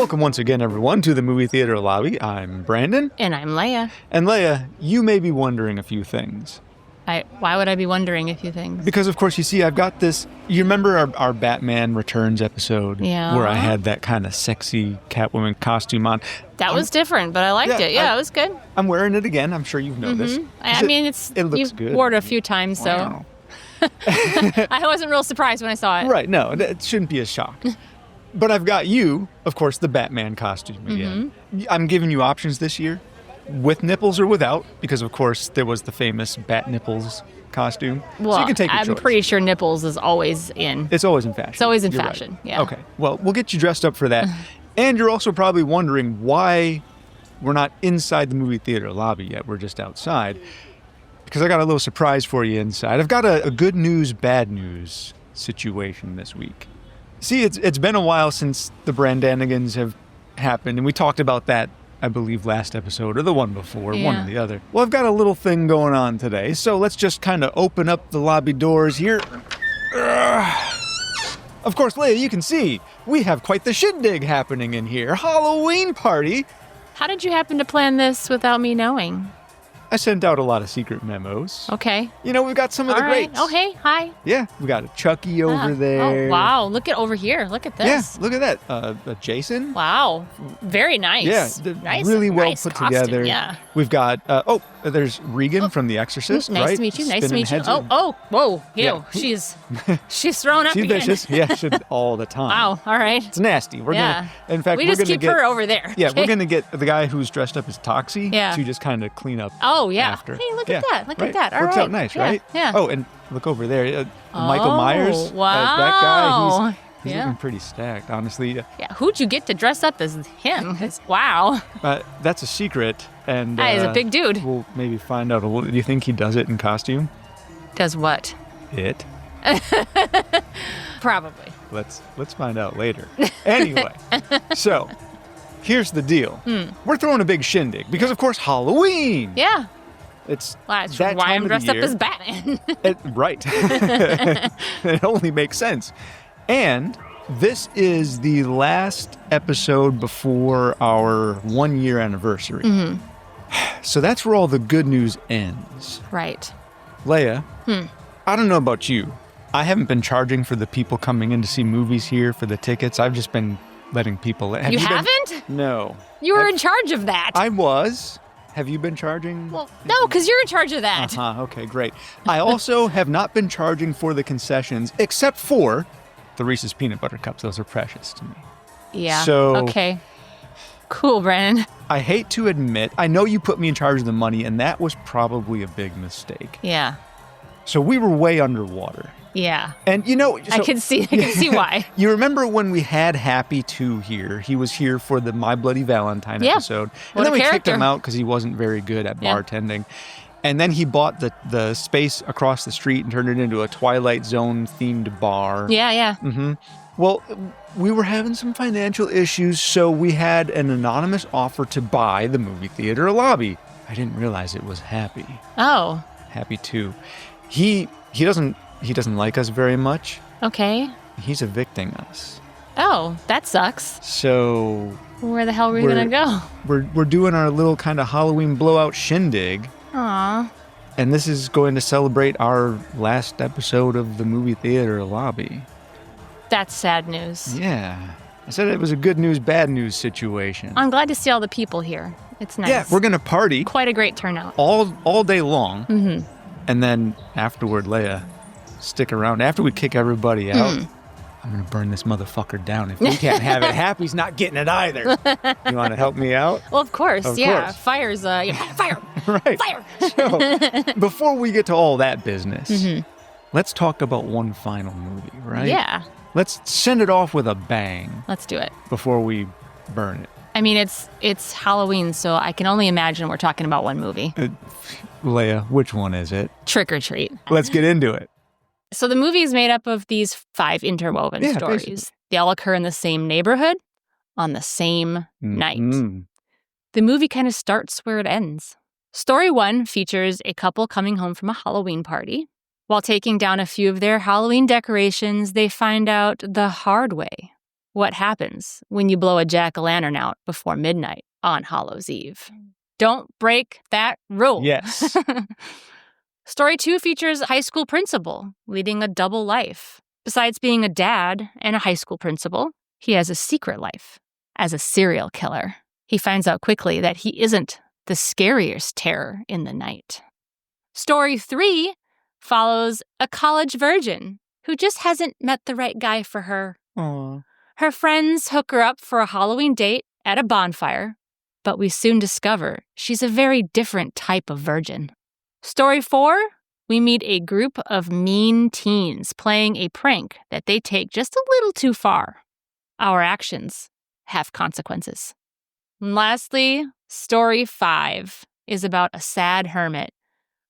Welcome once again, everyone, to the Movie Theater Lobby. I'm Brandon. And I'm Leia. And Leia, you may be wondering a few things. Why would I be wondering a few things? Because, of course, you see, I've got this... You remember our Batman Returns episode? Yeah. Where I had that kind of sexy Catwoman costume on? That was different, but I liked it. Yeah, it was good. I'm wearing it again. I'm sure you've noticed. I mean, it looks good. You wore it a few times, so... I wasn't real surprised when I saw it. Right, no, it shouldn't be a shock. But I've got you, of course, the Batman costume again. I'm giving you options this year, with nipples or without, because, of course, there was the famous Bat Nipples costume. Well, so you can take your I'm choice. pretty sure nipples is always in. It's always in fashion. It's always in You're fashion, right. yeah. Okay, well, we'll get you dressed up for that. And you're also probably wondering why we're not inside the movie theater lobby yet. We're just outside. Because I got a little surprise for you inside. I've got a good news, bad news situation this week. See, it's been a while since the Brandanigans have happened, and we talked about that, I believe, last episode, or the one before, one or the other. Well, I've got a little thing going on today, so let's just kind of open up the lobby doors here. Of course, Leia, you can see, we have quite the shindig happening in here. Halloween party! How did you happen to plan this without me knowing? I sent out a lot of secret memos. Okay. You know, we've got some of the greats. Oh, hey, hi. Yeah, we got a Chucky over there. Oh, wow. Look at over here. Look at this. Yeah, look at that. Jason. Wow. Very nice. Yeah, nice, really well nice put costume, together. Yeah. We've got, there's Regan from The Exorcist, nice right? to meet you. Nice to Spinning meet you. heads. Whoa. Yeah. She's thrown up She's again. vicious. Yeah, she all the time. Wow. All right. It's nasty. In fact, we we're just gonna keep get her over there. Yeah, Okay? we're gonna get the guy who's dressed up as Toxie to just kind of clean up. Oh yeah. After. Hey, look at that. Look at that. All Works right. out nice, Yeah, right? Yeah. Oh, and look over there, Michael Myers. Wow. That guy. He's looking pretty stacked, honestly. Yeah. Who'd you get to dress up as him? Wow. That's a secret, and he's a big dude. We'll maybe find out. Do you think he does it in costume? Does what? It. Probably. Let's find out later. Anyway, so here's the deal. We're throwing a big shindig because, of course, Halloween. Yeah. It's that's that why time I'm dressed of the up year. as Batman. Right. It only makes sense. And this is the last episode before our 1-year anniversary. So that's where all the good news ends. Right. Leia, I don't know about you. I haven't been charging for the people coming in to see movies here for the tickets. I've just been letting people... You haven't? No. You were in charge of that. I was. Have you been charging? Well, no, because you're in charge of that. Okay, great. I also have not been charging for the concessions, except for the Reese's Peanut Butter Cups. Those are precious to me. Yeah. So... Okay. Cool, Brandon. I hate to admit, I know you put me in charge of the money, and that was probably a big mistake. Yeah. So we were way underwater. Yeah. And you know... I can see why. You remember when we had Happy 2 here? He was here for the My Bloody Valentine episode. And then we kicked him out because he wasn't very good at bartending. And then he bought the space across the street and turned it into a Twilight Zone themed bar. Yeah. Well, we were having some financial issues, so we had an anonymous offer to buy the movie theater lobby. I didn't realize it was Happy. Oh. Happy 2. He doesn't like us very much. Okay. He's evicting us. Oh, that sucks. So... Where the hell are we going to go? We're doing our little kind of Halloween blowout shindig. Aw. And this is going to celebrate our last episode of the movie theater lobby. That's sad news. Yeah. I said it was a good news, bad news situation. I'm glad to see all the people here. It's nice. Yeah, we're going to party. Quite a great turnout. All day long. And then afterward, Leia, stick around. After we kick everybody out, I'm going to burn this motherfucker down. If we can't have it, Happy's not getting it either. You want to help me out? Well, of course. Of yeah. course. Fire's, fire. Right. Fire. So, before we get to all that business, let's talk about one final movie, right? Yeah. Let's send it off with a bang. Let's do it. Before we burn it. I mean, it's Halloween, so I can only imagine we're talking about one movie. Leia, which one is it? Trick or Treat. Let's get into it. So the movie is made up of these 5 interwoven stories. Basically. They all occur in the same neighborhood on the same night. The movie kind of starts where it ends. Story 1 features a couple coming home from a Halloween party. While taking down a few of their Halloween decorations, they find out the hard way What happens when you blow a jack-o'-lantern out before midnight on Hallows Eve? Don't break that rule. Yes. Story 2 features a high school principal leading a double life. Besides being a dad and a high school principal, he has a secret life as a serial killer. He finds out quickly that he isn't the scariest terror in the night. Story 3 follows a college virgin who just hasn't met the right guy for her. Aww. Her friends hook her up for a Halloween date at a bonfire, but we soon discover she's a very different type of virgin. Story 4, we meet a group of mean teens playing a prank that they take just a little too far. Our actions have consequences. And lastly, Story 5 is about a sad hermit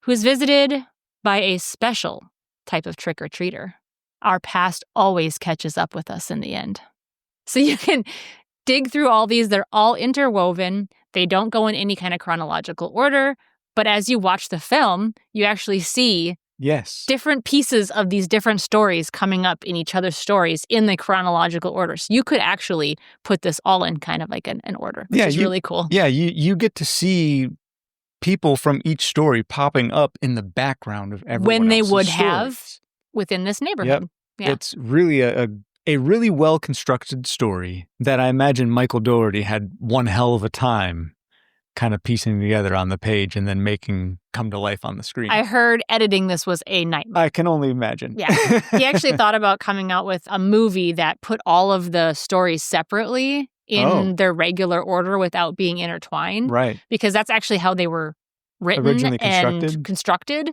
who is visited by a special type of trick-or-treater. Our past always catches up with us in the end. So you can dig through all these. They're all interwoven. They don't go in any kind of chronological order. But as you watch the film, you actually see different pieces of these different stories coming up in each other's stories in the chronological order. So you could actually put this all in kind of like an order, which is really cool. Yeah, you get to see people from each story popping up in the background of everyone when they else's would stories. have within this neighborhood. Yep. Yeah. It's really a really well-constructed story that I imagine Michael Dougherty had one hell of a time kind of piecing together on the page and then making come to life on the screen. I heard editing this was a nightmare. I can only imagine. Yeah. He actually thought about coming out with a movie that put all of the stories separately in their regular order without being intertwined. Right. Because that's actually how they were written originally and constructed.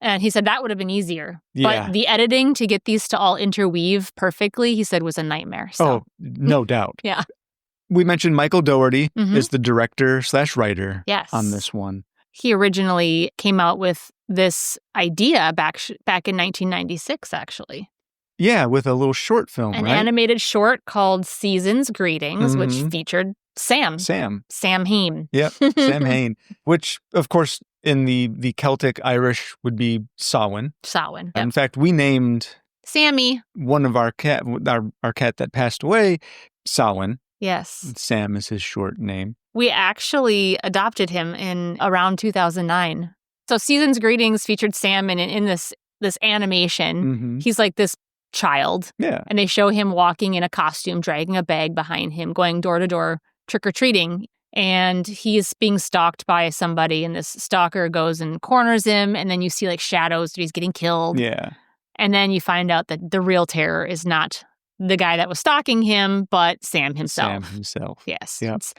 And he said that would have been easier. Yeah. But the editing to get these to all interweave perfectly, he said, was a nightmare. So. Oh, no doubt. Yeah. We mentioned Michael Dougherty is the director/writer on this one. He originally came out with this idea back in 1996, actually. Yeah, with a little short film, An right? animated short called Season's Greetings, which featured Sam Hain. Yep, Sam Hain, which, of course, in the Celtic Irish would be Samhain. Samhain, In fact, we named Sammy, one of our cat that passed away, Samhain. Yes. Sam is his short name. We actually adopted him in around 2009. So Season's Greetings featured Sam in this animation. He's like this child. Yeah. And they show him walking in a costume, dragging a bag behind him, going door to door, trick-or-treating. And he's being stalked by somebody, and this stalker goes and corners him, and then you see like shadows that he's getting killed. Yeah. And then you find out that the real terror is not the guy that was stalking him, but Sam himself. Yes. Yep. It's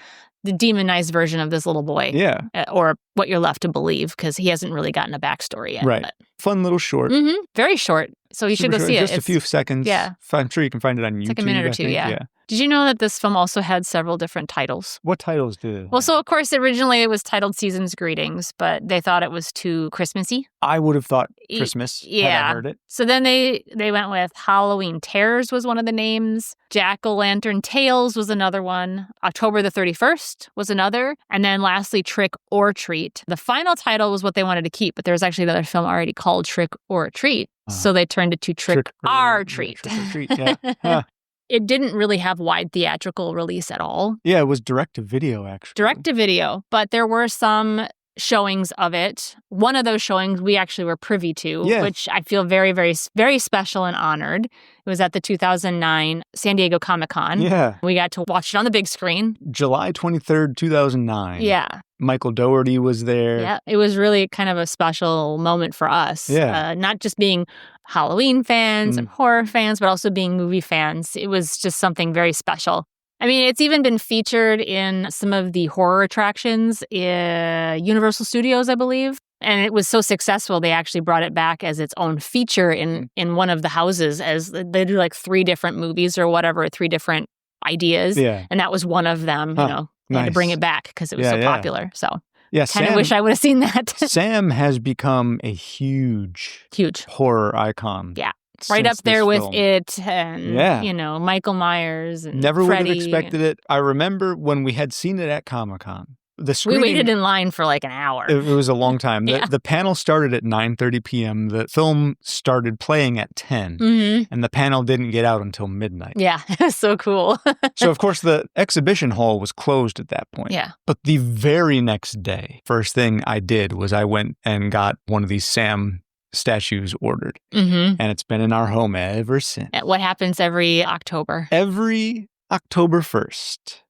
the demonized version of this little boy. Yeah. Or what you're left to believe, because he hasn't really gotten a backstory yet. Right. But. Fun little short. Very short. So you should go see it. Just a few seconds. Yeah. I'm sure you can find it on YouTube. It's like a minute or two, yeah. Did you know that this film also had several different titles? What titles did it? Well, so of course, originally it was titled Season's Greetings, but they thought it was too Christmassy. I would have thought Christmas had I heard it. So then they went with Halloween Terrors was one of the names. Jack-o'-lantern Tales was another one. October the 31st was another. And then lastly, Trick or Treat. The final title was what they wanted to keep, but there was actually another film already called Trick or Treat. So they turned it to Trick or Treat. Trick or Treat, yeah. Huh. It didn't really have wide theatrical release at all. Yeah, it was direct-to-video, actually. Direct-to-video, but there were some showings of it. One of those showings we actually were privy to, which I feel very, very, very special and honored. It was at the 2009 San Diego Comic-Con. Yeah. We got to watch it on the big screen. July 23rd, 2009. Yeah. Michael Dougherty was there. Yeah, it was really kind of a special moment for us. Yeah. Not just being Halloween fans and horror fans, but also being movie fans. It was just something very special. I mean, it's even been featured in some of the horror attractions in Universal Studios, I believe. And it was so successful, they actually brought it back as its own feature in one of the houses, as they do like 3 different movies or whatever, 3 different ideas. Yeah. And that was one of them, you know. They had to bring it back because it was so popular. So kind of wish I would have seen that. Sam has become a huge horror icon. Yeah. Right up there with it and, you know, Michael Myers and Never Freddy. would have expected it. I remember when we had seen it at Comic-Con, The screening, We waited in line for like an hour. It was a long time. Yeah. The panel started at 9:30 p.m. The film started playing at 10, and the panel didn't get out until midnight. Yeah, it was so cool. So, of course, the exhibition hall was closed at that point. Yeah. But the very next day, first thing I did was I went and got one of these Sam statues ordered. And it's been in our home ever since. What happens every October? Every October 1st,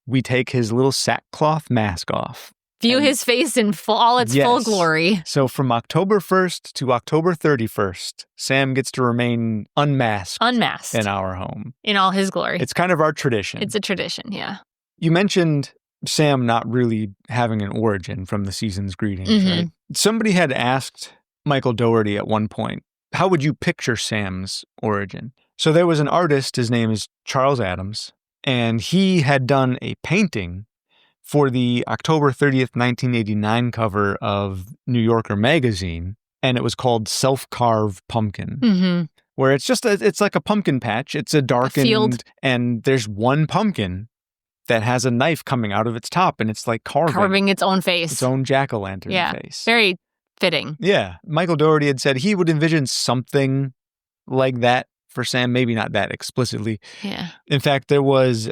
we take his little sackcloth mask off. View his face in all its full glory. So from October 1st to October 31st, Sam gets to remain unmasked in our home. In all his glory. It's kind of our tradition. It's a tradition, yeah. You mentioned Sam not really having an origin from the season's greetings, right? Somebody had asked Michael Dougherty at one point, how would you picture Sam's origin? So there was an artist, his name is Charles Adams, and he had done a painting for the October 30th, 1989 cover of New Yorker magazine, and it was called Self-Carved Pumpkin, where it's like a pumpkin patch. It's a darkened field, and there's one pumpkin that has a knife coming out of its top, and it's like carving its own face. Its own jack-o'-lantern face. Very fitting. Yeah. Michael Dougherty had said he would envision something like that for Sam, maybe not that explicitly. Yeah. In fact, there was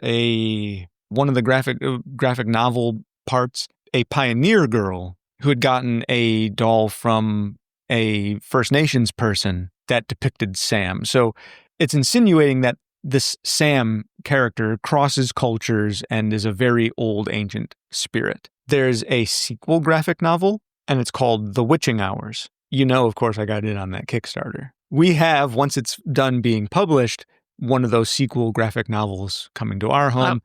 one of the graphic novel parts, a pioneer girl who had gotten a doll from a First Nations person that depicted Sam. So it's insinuating that this Sam character crosses cultures and is a very old ancient spirit. There's a sequel graphic novel, and it's called The Witching Hours. You know, of course, I got in on that Kickstarter. We have, once it's done being published, one of those sequel graphic novels coming to our home.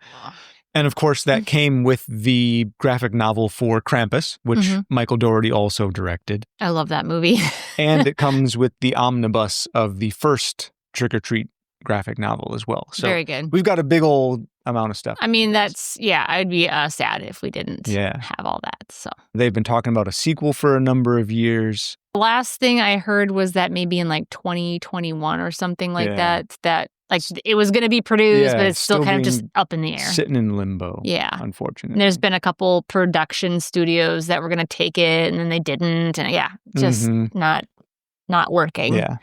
And of course, that came with the graphic novel for Krampus, which Michael Dougherty also directed. I love that movie. And it comes with the omnibus of the first Trick or Treat graphic novel as well. So very good. We've got a big old amount of stuff. I mean, I'd be sad if we didn't have all that. So they've been talking about a sequel for a number of years. The last thing I heard was that maybe in like 2021 or something like that like it was going to be produced, but it's still kind of just up in the air. Sitting in limbo. Yeah. Unfortunately. And there's been a couple production studios that were going to take it and then they didn't. And just not working. Yeah.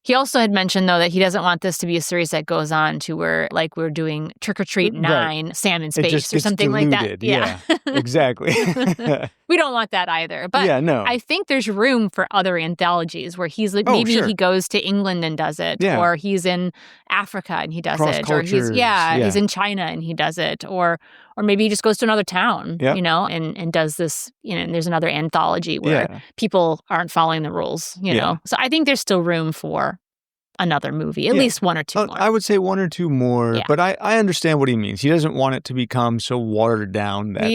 He also had mentioned, though, that he doesn't want this to be a series that goes on to where, like, we're doing Trick or Treat 9, Sam in Space, or something diluted. like that. Yeah, exactly. We don't want that either. But I think there's room for other anthologies where he's like, he goes to England and does it, or he's in Africa and he does it, or he's in China and he does it, or maybe he just goes to another town, you know, and does this, you know, and there's another anthology where people aren't following the rules, you know. So I think there's still room for another movie, at least one or two more. I would say one or two more, but I understand what he means. He doesn't want it to become so watered down that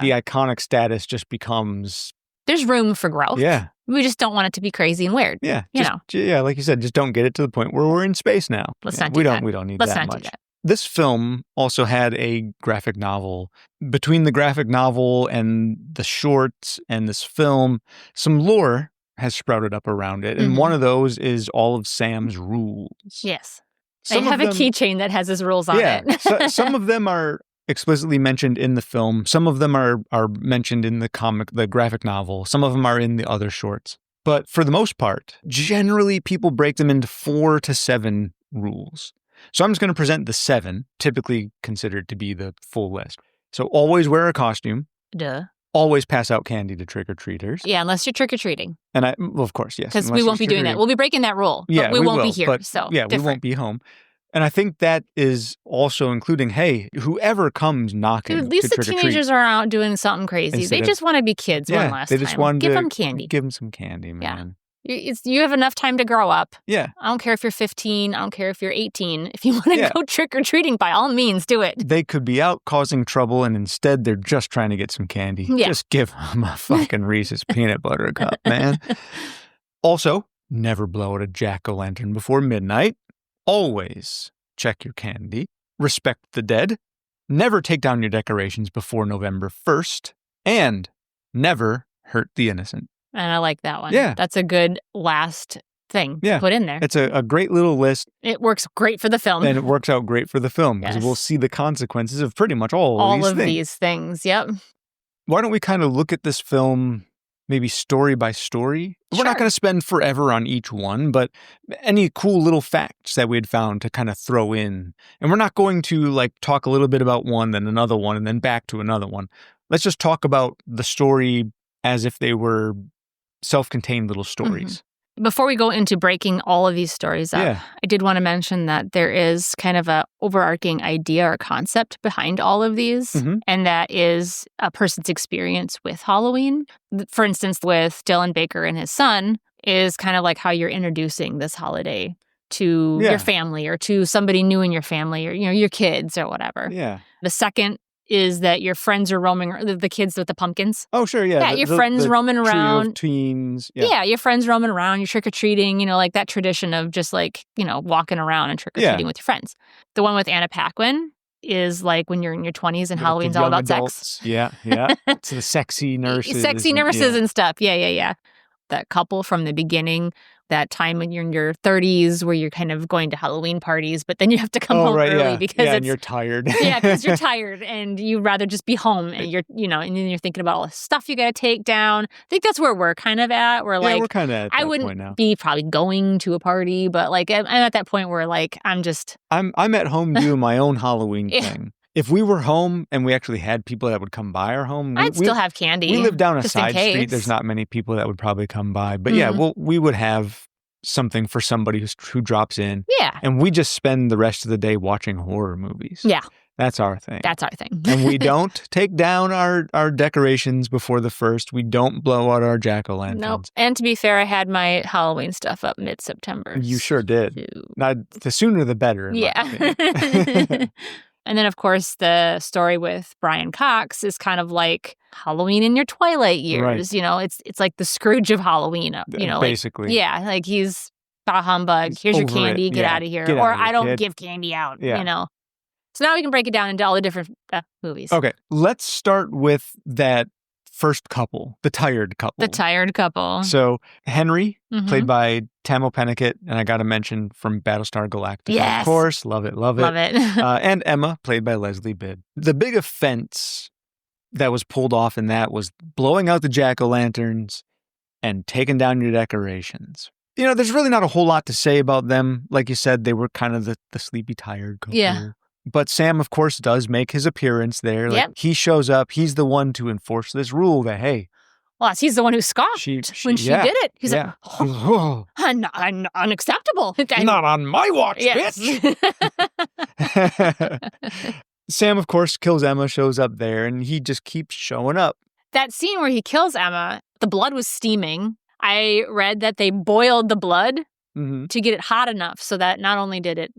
the iconic status just becomes... There's room for growth. Yeah. We just don't want it to be crazy and weird. Yeah. You know. Yeah, like you said, just don't get it to the point where we're in space now. Let's not do that. We don't need Let's that not much. do that. This film also had a graphic novel. Between the graphic novel and the shorts and this film, some lore has sprouted up around it. And one of those is all of Sam's rules. Yes. I have a keychain that has his rules on it. Some of them are explicitly mentioned in the film. Some of them are mentioned in the graphic novel. Some of them are in the other shorts. But for the most part, generally people break them into 4 to 7 rules. So I'm just going to present the 7, typically considered to be the full list. So always wear a costume. Duh. Always pass out candy to trick-or-treaters. Yeah, unless you're trick-or-treating. And of course, yes. Because we won't be doing that. We'll be breaking that rule. But we won't be here. But, so we won't be home. And I think that is also including, hey, whoever comes knocking. Dude, at least the teenagers are out doing something crazy. They just want to be kids one last time. They just want give them candy. Give them some candy, man. You have enough time to grow up. Yeah. I don't care if you're 15. I don't care if you're 18. If you want to go trick-or-treating, by all means, do it. They could be out causing trouble, and instead they're just trying to get some candy. Yeah. Just give them a fucking Reese's peanut butter cup, man. Also, never blow out a jack-o'-lantern before midnight. Always check your candy. Respect the dead. Never take down your decorations before November 1st. And never hurt the innocent. And I like that one. Yeah. That's a good last thing to put in there. It's a great little list. It works great for the film. And it works out great for the film because we'll see the consequences of pretty much all of these things. Yep. why don't we kind of look at this film maybe story by story? We're not Sure. going to spend forever on each one, but any cool little facts that we had found to kind of throw in. And we're not going to like talk a little bit about one, then another one, and then back to another one. Let's just talk about the story as if they were self-contained little stories. Before we go into breaking all of these stories up, Yeah. I did want to mention that there is kind of a overarching idea or concept behind all of these, Mhm. and that is a person's experience with Halloween. For instance, with Dylan Baker and his son is kind of like how you're introducing this holiday to Yeah. your family or to somebody new in your family or your kids or whatever. Yeah. The second is that your friends are roaming, the kids with the pumpkins. Oh, sure. Yeah. Yeah, your friends roaming trio around. of teens. Yeah, your friends roaming around, you're trick-or-treating, like that tradition of just like, walking around and trick-or-treating with your friends. The one with Anna Paquin is like when you're in your 20s and The Halloween's all young about adults. sex. Yeah. Yeah. It's the sexy nurses. Sexy and- nurses yeah. and stuff. Yeah. That couple from the beginning, that time when you're in your 30s where you're kind of going to Halloween parties, but then you have to come home early yeah. because and it's you're tired. yeah, because you're tired and you'd rather just be home and you're, and then you're thinking about all the stuff you got to take down. I think that's where we're kind of at. We're like, we're kind of at that I point now. wouldn't be probably going to a party, but like I'm at that point where like I'm I'm at home doing my own Halloween Yeah. thing. If we were home and we actually had people that would come by our home, I'd still have candy. we live down a just in side street. case. There's not many people that would probably come by, but yeah, we would have something for somebody who drops in, Yeah, and we just spend the rest of the day watching horror movies. yeah, That's our thing. that's our thing. And we don't take down our decorations before the first. We don't blow out our jack-o'-lanterns. Nope. And to be fair, I had my Halloween stuff up mid-September. You sure did. So- Not the sooner the better. in my opinion. And then, of course, the story with Brian Cox is kind of like Halloween in your twilight years. Right. It's like the Scrooge of Halloween. Like, basically. yeah, like he's bah humbug. He's Here's your over it. candy. Get Yeah. out of here. Get Or outta here, I don't kid. give candy out. Yeah. So now we can break it down into all the different movies. Okay, let's start with that first couple, the tired couple. The tired couple. So Henry, Mhm. played by Tamil Pennicott, and I got to mention from Battlestar Galactica, Yes. of course, love it. Love it. And Emma, played by Leslie Bibb. The big offense that was pulled off in that was blowing out the jack-o'-lanterns and taking down your decorations. There's really not a whole lot to say about them. Like you said, they were kind of the sleepy, tired couple. Yeah. But Sam, of course, does make his appearance there. Like, Yep. he shows up. He's the one to enforce this rule that, hey, Well, he's the one who scoffed She- when she yeah, did it. He's yeah. like, oh, unacceptable. Not on my watch, Yes. bitch. Sam, of course, kills Emma, shows up there, and he just keeps showing up. That scene where he kills Emma, the blood was steaming. I read that they boiled the blood Mm-hmm. to get it hot enough so that not only did it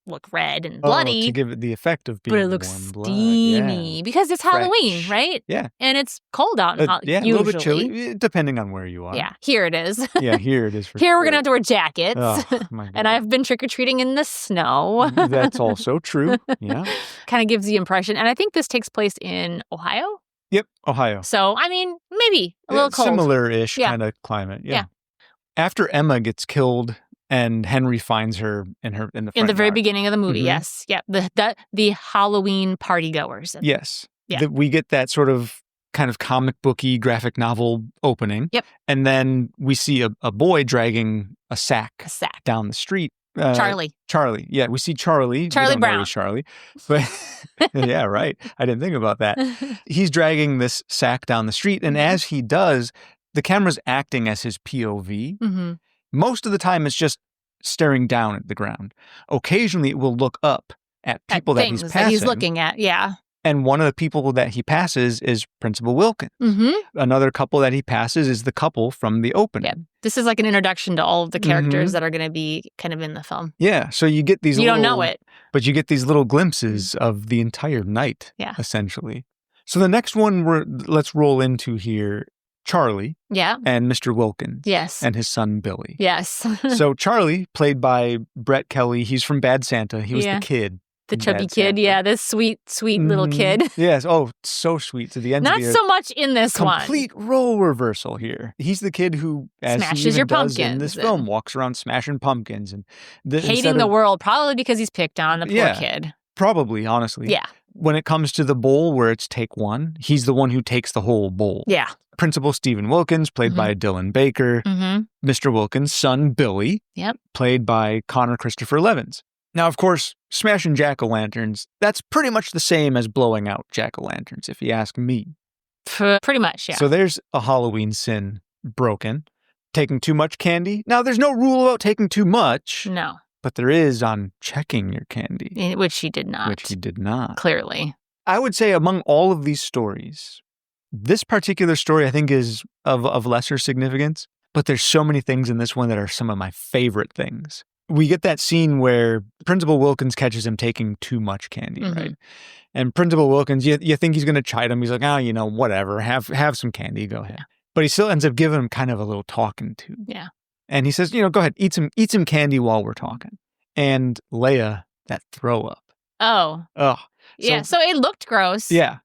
look red and To bloody, give it the effect of being but it looks warm blood. steamy because it's Halloween, Fresh. right? Yeah. And it's cold out in Yeah, usually. a little bit chilly, depending on where you are. Yeah, here it is. Yeah, here it is for Here we're sure. going to have to wear jackets. Oh, my And God. I've been trick-or-treating in the snow. That's also true. Yeah. Kind of gives the impression. And I think this takes place in Ohio. Yep, Ohio. So, I mean, maybe a little cold. Similar-ish Yeah. kind of climate. Yeah. Yeah. After Emma gets killed and Henry finds her in the In the front very yard. beginning of the movie, Mhm. yes. Yeah, the Halloween party goers. Yes. Yeah. We get that sort of kind of comic booky graphic novel opening. Yep. And then we see a boy dragging a sack A sack. down the street. Charlie. Charlie. Yeah, we see Charlie. Charlie We don't know Brown. he's Charlie. But yeah, right. I didn't think about that. He's dragging this sack down the street. And Mhm. as he does, the camera's acting as his POV. Mm-hmm. Most of the time, it's just staring down at the ground. Occasionally, it will look up at people that he's Things passing. that he's looking at, yeah. And one of the people that he passes is Principal Wilkins. Mm-hmm. Another couple that he passes is the couple from the opening. Yeah. This is like an introduction to all of the characters that are going to be kind of in the film. Yeah, so you get these You little, don't know it. but you get these little glimpses of the entire night, Yeah. essentially. So the next one let's roll into here, Charlie Yeah. and Mr. Wilkins Yes. and his son Billy. Yes. So Charlie, played by Brett Kelly, he's from Bad Santa. He was Yeah. the kid. The in chubby Bad kid. Santa. Yeah. This sweet, sweet little Mhm. kid. Yes. Oh, so sweet to the end Not of the so much in this one. complete role reversal here. He's the kid who, as Smashes he even your does in pumpkins this and- film, walks around smashing pumpkins and Hating the world, probably because he's picked on, the poor Yeah. kid. Probably, honestly. Yeah. when it comes to the bowl where it's take one, he's the one who takes the whole bowl. Yeah. Principal Stephen Wilkins, played by Dylan Baker. Mr. Wilkins' son, Billy, played by Connor Christopher Levins. Now, of course, smashing jack-o'-lanterns, that's pretty much the same as blowing out jack-o'-lanterns, if you ask me. Pretty much, yeah. So there's a Halloween sin broken. Taking too much candy. Now, there's no rule about taking too much. No. But there is on checking your candy. Which he did not. Which he did not. Clearly. I would say among all of these stories, this particular story I think is of lesser significance, but there's so many things in this one that are some of my favorite things. We get that scene where Principal Wilkins catches him taking too much candy, right? And Principal Wilkins, you think he's going to chide him. He's like, oh, whatever, have some candy, go ahead. But he still ends up giving him kind of a little talking to. Yeah. And he says, go ahead, eat some candy while we're talking. And Leia, that throw up. Oh. Ugh. Yeah, so it looked gross. Yeah.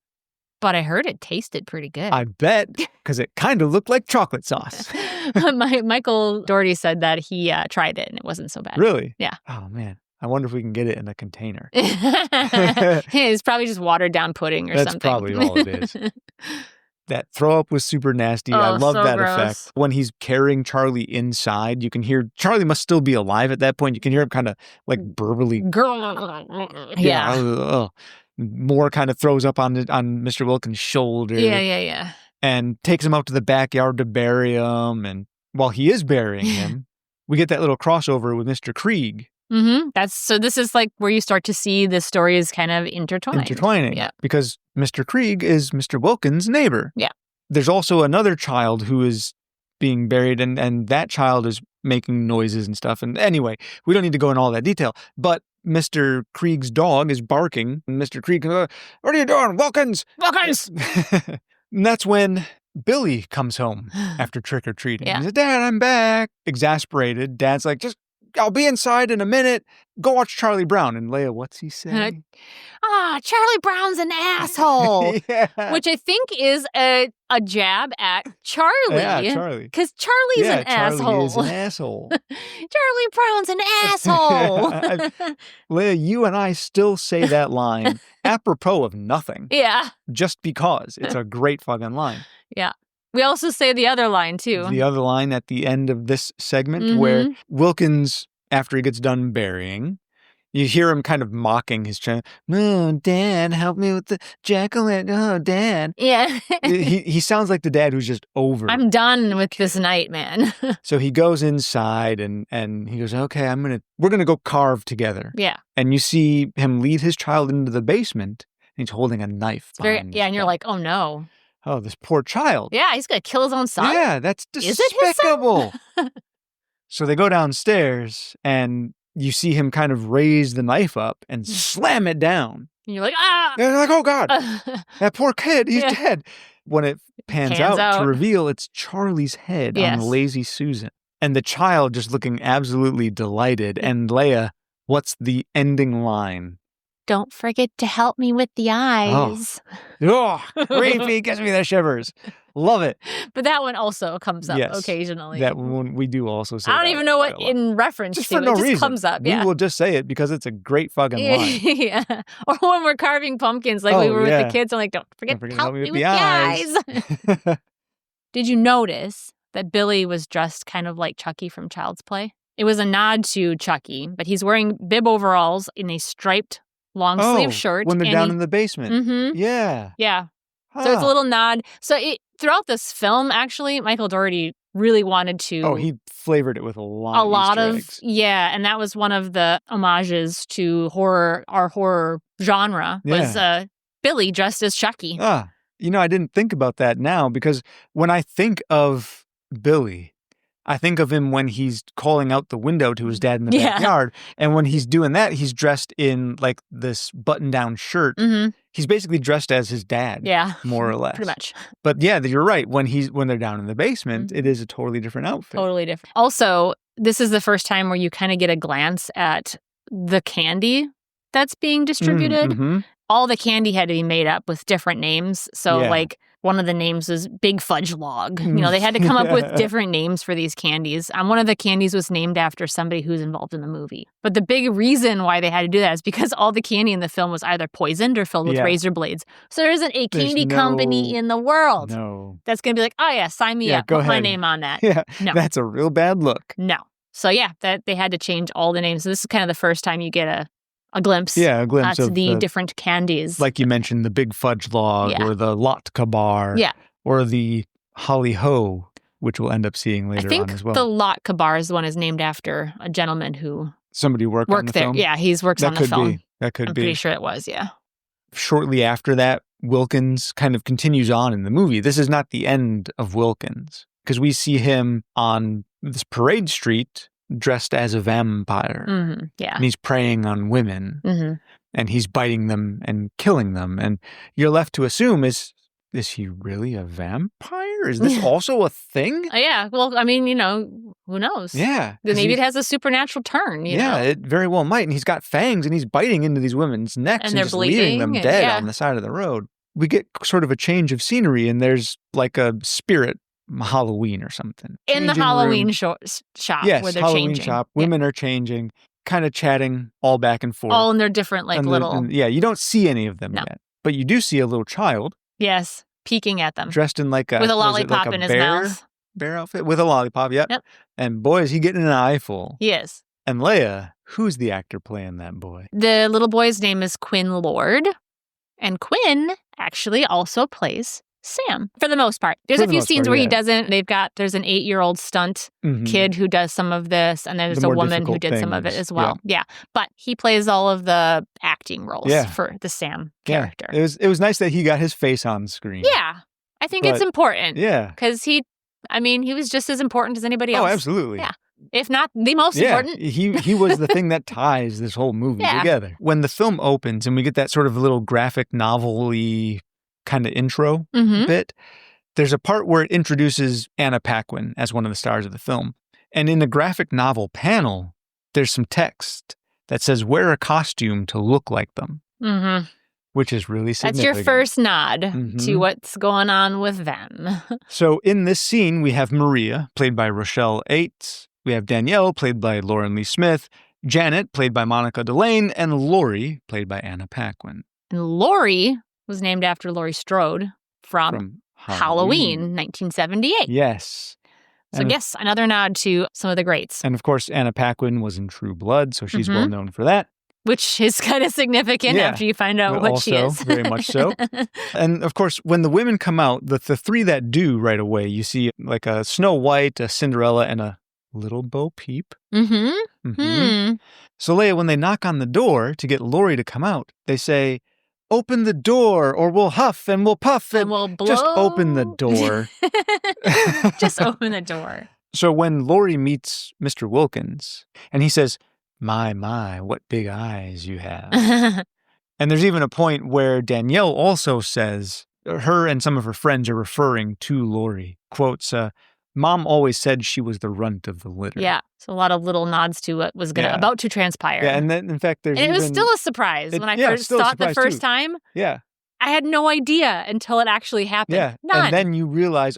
But I heard it tasted pretty good. I bet, because it kind of looked like chocolate sauce. Michael Doherty said that he tried it and it wasn't so bad. Really? Yeah. Oh, man. I wonder if we can get it in a container. It's probably just watered down pudding or something. That's probably all it is. That throw up was super nasty. I love so that gross. effect. When he's carrying Charlie inside, you can hear Charlie must still be alive at that point. You can hear him kind of like burbly. Yeah. More kind of throws up on Mr. Wilkins' shoulder. Yeah. And takes him out to the backyard to bury him. And while he is burying him, we get that little crossover with Mr. Krieg. So this is like where you start to see the stories kind of intertwining. Yeah. Because Mr. Krieg is Mr. Wilkins' neighbor. Yeah. There's also another child who is being buried, and that child is making noises and stuff. And anyway, we don't need to go into all that detail. But Mr. Krieg's dog is barking. And Mr. Krieg, what are you doing, Wilkins? Wilkins! And that's when Billy comes home after trick-or-treating. Yeah. He says, Dad, I'm back. Exasperated. Dad's like, I'll be inside in a minute. Go watch Charlie Brown. And Leia, what's he say? Charlie Brown's an asshole. Yeah. Which I think is a jab at Charlie. Yeah, Charlie. Because Charlie's an asshole. Charlie is an asshole. Charlie Brown's an asshole. Leia, you and I still say that line apropos of nothing. Yeah. Just because. It's a great fucking line. Yeah. We also say the other line, too. The other line at the end of this segment where Wilkins, after he gets done burying, you hear him kind of mocking his child. Oh, Dad, help me with the jack-o'-lantern. Oh, Dad. Yeah. he sounds like the dad who's just over. I'm done with this night, man. So he goes inside and he goes, okay, we're going to go carve together. Yeah. And you see him lead his child into the basement. And he's holding a knife. And you're like, oh, no. Oh, this poor child. Yeah, he's going to kill his own son? Yeah, that's despicable. Is it his son? So they go downstairs, and you see him kind of raise the knife up and slam it down. And you're like, ah! And you're like, oh, God, that poor kid, he's dead. When it pans out to reveal it's Charlie's head on Lazy Susan. And the child just looking absolutely delighted. And Leia, what's the ending line? Don't forget to help me with the eyes. Oh, creepy. Gives me the shivers. Love it. But that one also comes up occasionally. That one we do also say. I don't even know what in reference just to. For no it reason. just comes up. We will just say it because it's a great fucking line. Yeah. Or when we're carving pumpkins, like we were with the kids, I'm like, don't forget to help me with the eyes. Did you notice that Billy was dressed kind of like Chucky from Child's Play? It was a nod to Chucky, but he's wearing bib overalls in a striped long sleeve shirt. When they're down in the basement. Yeah. Yeah. Huh. So it's a little nod. So throughout this film, actually, Michael Doherty really wanted to. Oh, he flavored it with a lot of eggs. Yeah, and that was one of the homages to our horror genre was Billy dressed as Chucky. I didn't think about that now because when I think of Billy, I think of him when he's calling out the window to his dad in the backyard. And when he's doing that, he's dressed in like this button-down shirt. Mm-hmm. He's basically dressed as his dad, more or less. Pretty much. But yeah, you're right. When they're down in the basement, it is a totally different outfit. Totally different. Also, this is the first time where you kind of get a glance at the candy that's being distributed. Mm-hmm. All the candy had to be made up with different names. So like one of the names was Big Fudge Log. They had to come up with different names for these candies. One of the candies was named after somebody who's involved in the movie. But the big reason why they had to do that is because all the candy in the film was either poisoned or filled with razor blades. So there isn't a candy company in the world that's going to be like, oh yeah, sign me up, put my name on that. Yeah, no. That's a real bad look. No. So yeah, that they had to change all the names. So this is kind of the first time you get a glimpse. Yeah, a glimpse of of the different candies. Like you mentioned, the Big Fudge Log or the Latke Bar or the Holly Ho, which we'll end up seeing later on as well. The Latke Bar is the one is named after a gentleman who somebody worked on the there. film? Yeah, he's works on the film. That could be. I'm pretty sure it was, yeah. Shortly after that, Wilkins kind of continues on in the movie. This is not the end of Wilkins because we see him on this parade street dressed as a vampire. Mm-hmm. Yeah. And he's preying on women. Mm-hmm. And he's biting them and killing them. And you're left to assume, is he really a vampire? Is this also a thing? Yeah. Well, I mean, who knows? Yeah. Maybe it has a supernatural turn, Yeah, it very well might. And he's got fangs and he's biting into these women's necks and they're just bleeding, leaving them dead on the side of the road. We get sort of a change of scenery and there's like a spirit Halloween or something. In the Halloween shop yes, where they're Halloween changing. shop. Women are changing, kind of chatting all back and forth. All in their different little... you don't see any of them yet. But you do see a little child. Yes, peeking at them. Dressed in with a lollipop in his mouth. Bear outfit with a lollipop, yep. And boy, is he getting an eyeful. He is. And Leia, who's the actor playing that boy? The little boy's name is Quinn Lord. And Quinn actually also plays Sam, for the most part. There's a few scenes where he doesn't. There's an 8-year-old stunt kid who does some of this, and there's a woman who did some of it as well. Yeah. But he plays all of the acting roles for the Sam character. It was nice that he got his face on screen. Yeah. I think it's important. Yeah. Because he was just as important as anybody else. Oh, absolutely. Yeah. If not the most important. He was the thing that ties this whole movie together. When the film opens and we get that sort of little graphic novel-y kind of intro bit, there's a part where it introduces Anna Paquin as one of the stars of the film. And in the graphic novel panel, there's some text that says, wear a costume to look like them, which is really significant. That's your first nod to what's going on with them. So in this scene, we have Maria, played by Rochelle Aites. We have Danielle, played by Lauren Lee Smith. Janet, played by Monica Delane. And Laurie, played by Anna Paquin. And Laurie was named after Laurie Strode from Halloween 1978. Yes. So yes, another nod to some of the greats. And of course, Anna Paquin was in True Blood, so she's well known for that. Which is kind of significant after you find out what she is. Very much so. And of course, when the women come out, the three that do right away, you see like a Snow White, a Cinderella, and a Little Bo Peep. So Leia, when they knock on the door to get Laurie to come out, they say, open the door or we'll huff and we'll puff and we'll blow. Just open the door. Just open the door. So when Laurie meets Mr. Wilkins and he says, my, what big eyes you have. And there's even a point where Danielle also says, her and some of her friends are referring to Laurie. Quotes, Mom always said she was the runt of the litter. Yeah. So a lot of little nods to what was about to transpire. Yeah, and then in fact it was still a surprise when I first saw it the first time. Yeah. I had no idea until it actually happened. Yeah. None. And then you realize,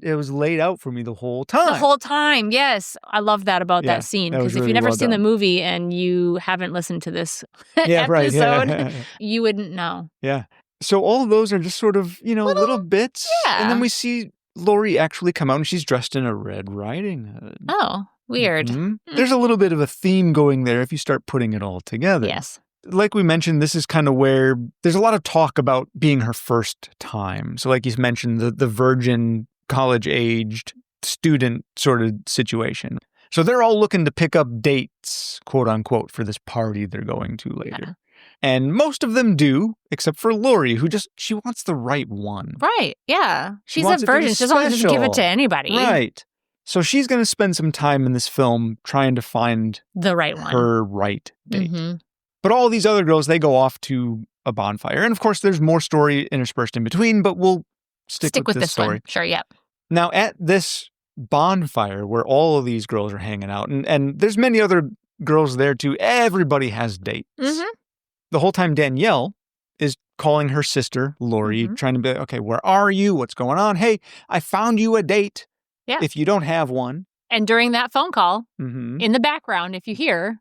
it was laid out for me the whole time. The whole time, yes. I love that about that scene. Because if really you've never well seen done. the movie and you haven't listened to this episode, you wouldn't know. Yeah. So all of those are just sort of, little bits. Yeah. And then we see Laurie actually come out and she's dressed in a Red Riding Hood. Oh, weird. There's a little bit of a theme going there if you start putting it all together. Yes. Like we mentioned, this is kind of where there's a lot of talk about being her first time. So like you mentioned, the virgin, college-aged student sort of situation. So they're all looking to pick up dates, quote unquote, for this party they're going to later. Yeah. And most of them do, except for Laurie, who she wants the right one. Right, yeah. She's a virgin. She doesn't want to just give it to anybody. Right. So she's going to spend some time in this film trying to find the right one. Her right date. But all these other girls, they go off to a bonfire. And of course, there's more story interspersed in between, but we'll stick with this story. One. Sure, yep. Now, at this bonfire where all of these girls are hanging out, and there's many other girls there too, everybody has dates. The whole time Danielle is calling her sister, Lori, Mm-hmm. trying to be, okay, where are you? What's going on? Hey, I found you a date. Yeah. If you don't have one. And during that phone call, Mm-hmm. in the background, if you hear,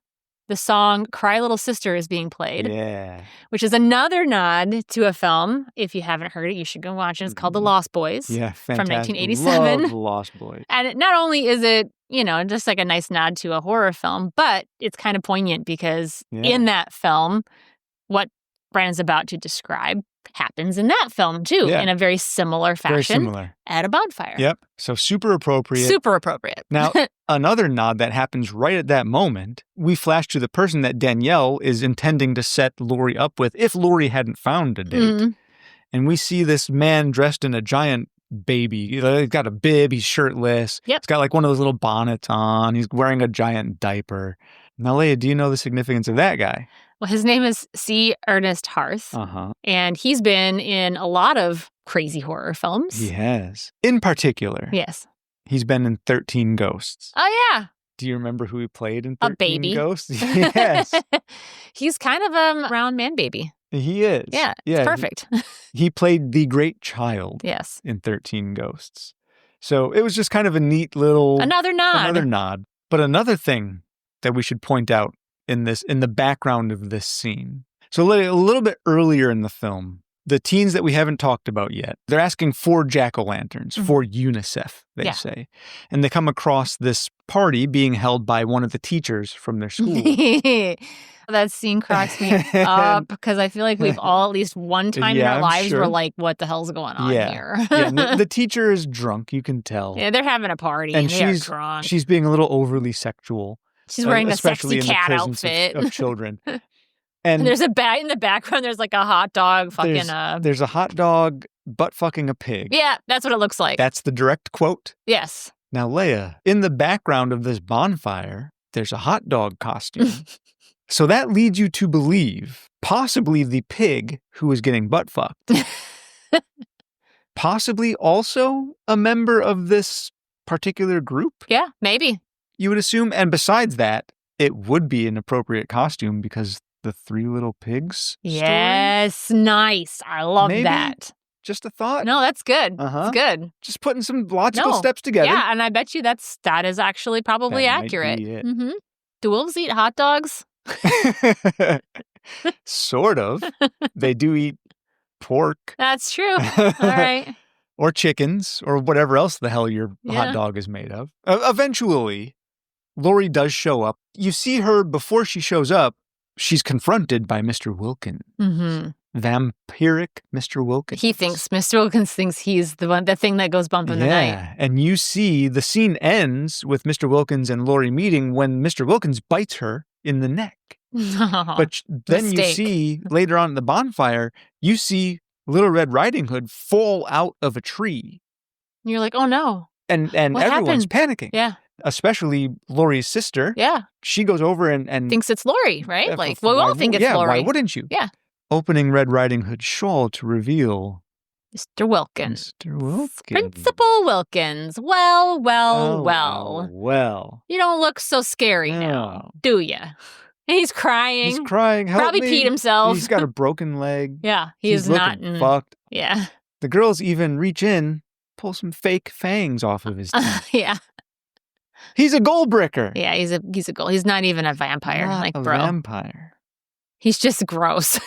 the song Cry Little Sister is being played. Yeah. Which is another nod to a film. If you haven't heard it, you should go watch it. It's called The Lost Boys. Yeah, from fantastic. 1987. Love The Lost Boys. And not only is it, just like a nice nod to a horror film, but it's kind of poignant because in that film, what Brandon's about to describe happens in that film too, in a very similar fashion. Very similar. At a bonfire. Yep. So super appropriate. Super appropriate. Now, another nod that happens right at that moment, we flash to the person that Danielle is intending to set Lori up with if Lori hadn't found a date. Mm-hmm. And we see this man dressed in a giant baby. He's got a bib, he's shirtless. Yep. He's got like one of those little bonnets on. He's wearing a giant diaper. Now, Leia, do you know the significance of that guy? Well, his name is C. Ernest Harth. Uh-huh. And he's been in a lot of crazy horror films. He has. In particular. Yes. He's been in 13 Ghosts. Oh, yeah. Do you remember who he played in 13 A baby. Ghosts? Yes. He's kind of a round man baby. He is. Yeah, it's perfect. He played the great child Yes. in 13 Ghosts. So it was just kind of a neat little... Another nod. But another thing that we should point out in the background of this scene. So a little bit earlier in the film, the teens that we haven't talked about yet, they're asking for jack-o'-lanterns, for UNICEF, they say. And they come across this party being held by one of the teachers from their school. That scene cracks me up because I feel like we've all at least one time in our lives were like, what the hell's going on here? The teacher is drunk, you can tell. Yeah, they're having a party and they're drunk. She's being a little overly sexual. She's wearing a sexy cat outfit of children. And there's in the background, there's like a hot dog fucking There's a hot dog butt fucking a pig. Yeah, that's what it looks like. That's the direct quote? Yes. Now, Leia, in the background of this bonfire, there's a hot dog costume. So that leads you to believe possibly the pig who is getting butt fucked. Possibly also a member of this particular group? Yeah, maybe. You would assume. And besides that, it would be an appropriate costume because the Three Little Pigs Yes, nice. I love that. Just a thought. No, that's good. It's good. Just putting some logical steps together. Yeah, and I bet you that is actually probably accurate. Might be it. Mm-hmm. Do wolves eat hot dogs? Sort of. They do eat pork. That's true. All right. Or chickens, or whatever else the hell your hot dog is made of. Eventually, Lori does show up. You see her before she shows up. She's confronted by Mr. Wilkins. Mm-hmm. Vampiric Mr. Wilkins. Mr. Wilkins thinks he's the thing that goes bump in the night. Yeah, and you see the scene ends with Mr. Wilkins and Lori meeting when Mr. Wilkins bites her in the neck. But then you see, later on in the bonfire, you see Little Red Riding Hood fall out of a tree. You're like, oh no. And everyone's panicking. Yeah. Especially Lori's sister. Yeah. She goes over and thinks it's Lori, right? Like, we all think it's Lori. Why wouldn't you? Yeah. Opening Red Riding Hood's shawl to reveal Mr. Wilkins. Mr. Wilkins. Principal Wilkins. Well. Well. You don't look so scary now, do you? He's crying. He's crying. Help Probably me. peed himself. He's got a broken leg. Yeah, He's not looking fucked. Yeah. The girls even reach in, pull some fake fangs off of his teeth. Yeah. He's a gold bricker. Yeah, he's a gold. He's not even a vampire. Not a bro. Vampire. He's just gross.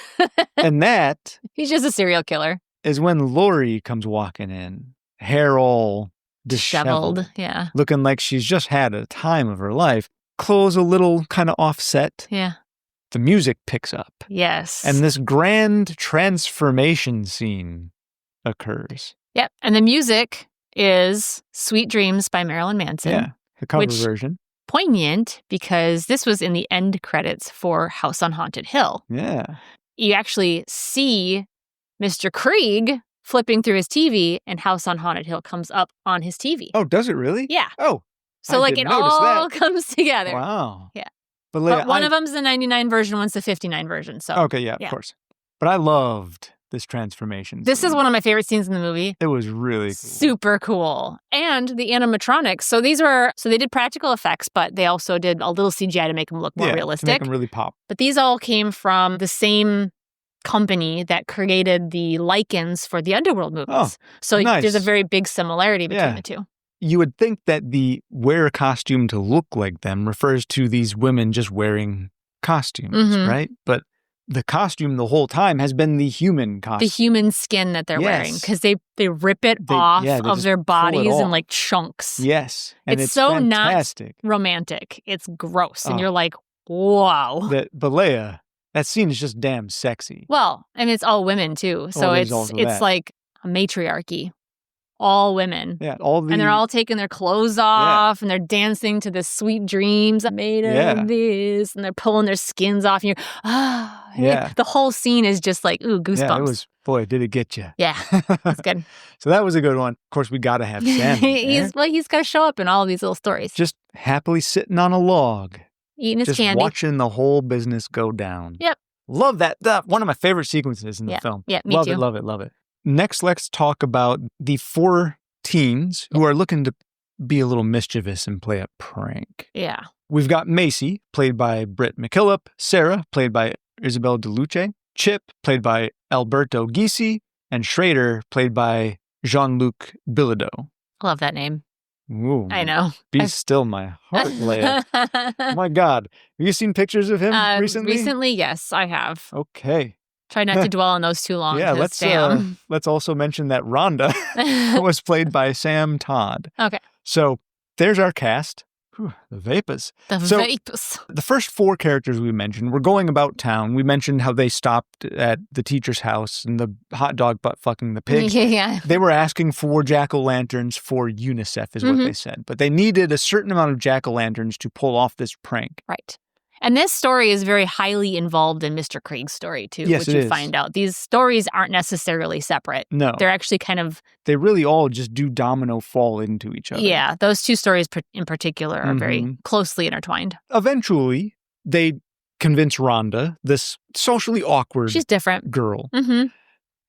And that he's just a serial killer. Is when Lori comes walking in, hair all disheveled. Yeah. Looking like she's just had a time of her life. Clothes a little kind of offset. Yeah. The music picks up. Yes. And this grand transformation scene occurs. Yep. And the music is Sweet Dreams by Marilyn Manson. Yeah. The cover version. Poignant because this was in the end credits for House on Haunted Hill. Yeah. You actually see Mr. Krieg flipping through his TV and House on Haunted Hill comes up on his TV. Oh, does it really? Yeah. Oh. So it all comes together. Wow. Yeah. But one of them's the 99 version, one's the 59 version. So okay, yeah, of course. But I loved this transformation. This is one of my favorite scenes in the movie. It was really cool. Super cool. And the animatronics. So they did practical effects, but they also did a little CGI to make them look more realistic. To make them really pop. But these all came from the same company that created the lichens for the Underworld movies. Oh, so nice. there's a very big similarity between the two. You would think that the wear a costume to look like them refers to these women just wearing costumes, right? But the costume the whole time has been the human costume. The human skin that they're wearing, because they rip it off of their bodies in like chunks. Yes. And it's so fantastic. Not romantic. It's gross. And you're like, wow. But Leia, that scene is just damn sexy. Well, and it's all women too. So it's like a matriarchy. All women. Yeah, and they're all taking their clothes off and they're dancing to this sweet dreams made of this, and they're pulling their skins off, and you're the whole scene is just like, ooh, goosebumps. Yeah, it was, boy, did it get you. Yeah, that's good. So that was a good one. Of course, we got to have Sam. he's got to show up in all of these little stories. Just happily sitting on a log. Eating his just candy. Watching the whole business go down. Yep. Love that. One of my favorite sequences in the film. Yeah, me too. Love it. Next, let's talk about the 4 teens who are looking to be a little mischievous and play a prank. Yeah. We've got Macy, played by Britt McKillop, Sarah, played by Isabel DeLuce, Chip, played by Alberto Gysi, and Schrader, played by Jean-Luc Bilodeau. I love that name. Ooh, I know. Be still my heart, Leia. Oh my God. Have you seen pictures of him recently? Recently, yes, I have. Okay. Try not to dwell on those too long. Yeah, let's also mention that Rhonda was played by Sam Todd. Okay. So there's our cast. Whew, the vapors. The first 4 characters we mentioned were going about town. We mentioned how they stopped at the teacher's house and the hot dog butt fucking the pig. Yeah. They were asking for jack-o'-lanterns for UNICEF is what they said. But they needed a certain amount of jack-o'-lanterns to pull off this prank. Right. And this story is very highly involved in Mr. Krieg's story, too, yes, which you find out. These stories aren't necessarily separate. No. They're actually kind of... They really all just do domino fall into each other. Yeah, those 2 stories in particular are very closely intertwined. Eventually, they convince Rhonda, this socially awkward She's different. girl.